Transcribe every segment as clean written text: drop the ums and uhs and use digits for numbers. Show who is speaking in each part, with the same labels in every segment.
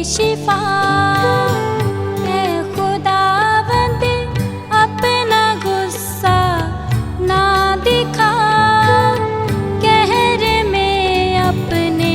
Speaker 1: शिफा। ऐ खुदावंद अपना गुस्सा ना दिखा, कहर में अपने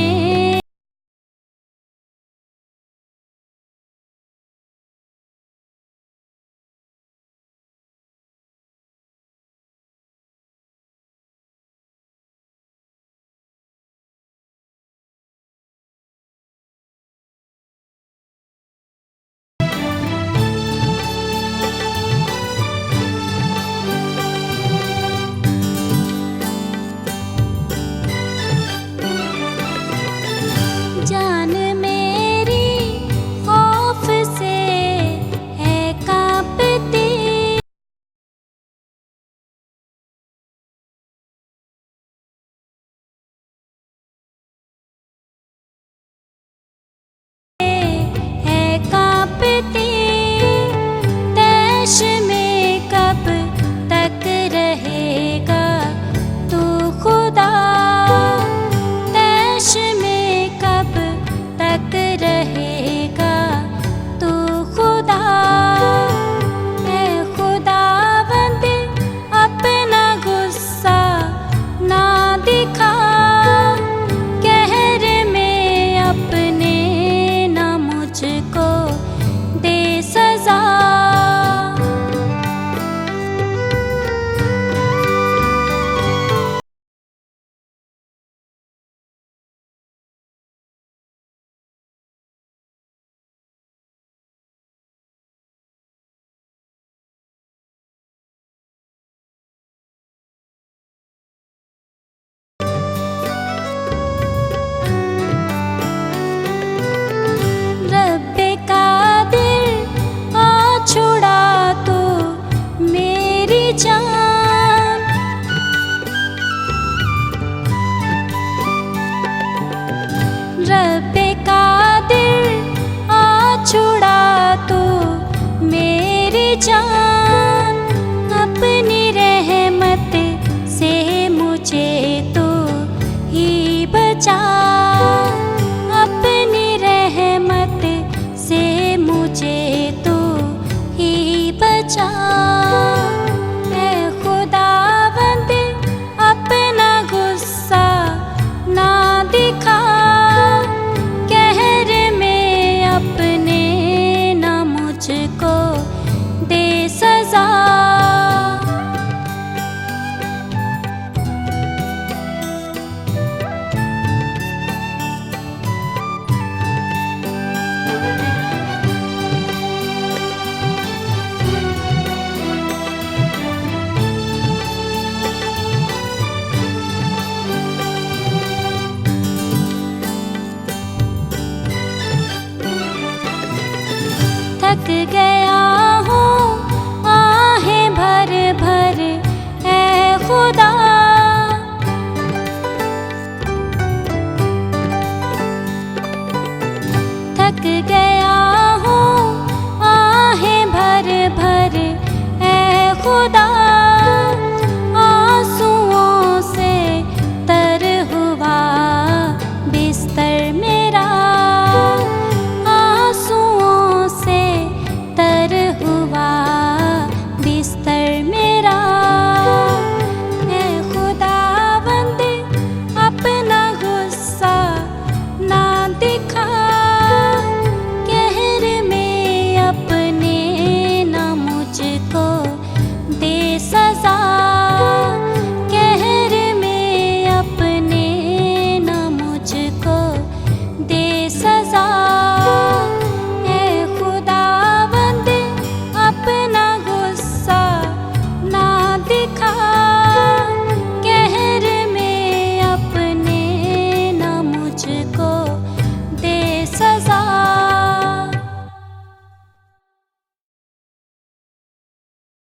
Speaker 1: जान मेरी खौफ से है कांपती। है कांपती, तैश में कब तक रहेगा तू खुदा। तैश में कब तक रहेगा तू खुदा। ऐ खुदावंद अपना गुस्सा ना दिखा, कहर में अपने ना मुझको दे सजा। रब्बे कादिर आ छुड़ा तू मेरी जान। रब्बे कादिर आ छुड़ा तू मेरी जान। अपनी रहमत से मुझे तू ही बचा। अपनी रहमत से मुझे तू ही बचा। ऐ खुदावंद अपना गुस्सा ना दिखा, कहर में अपने ना मुझको दे सजा। थक गया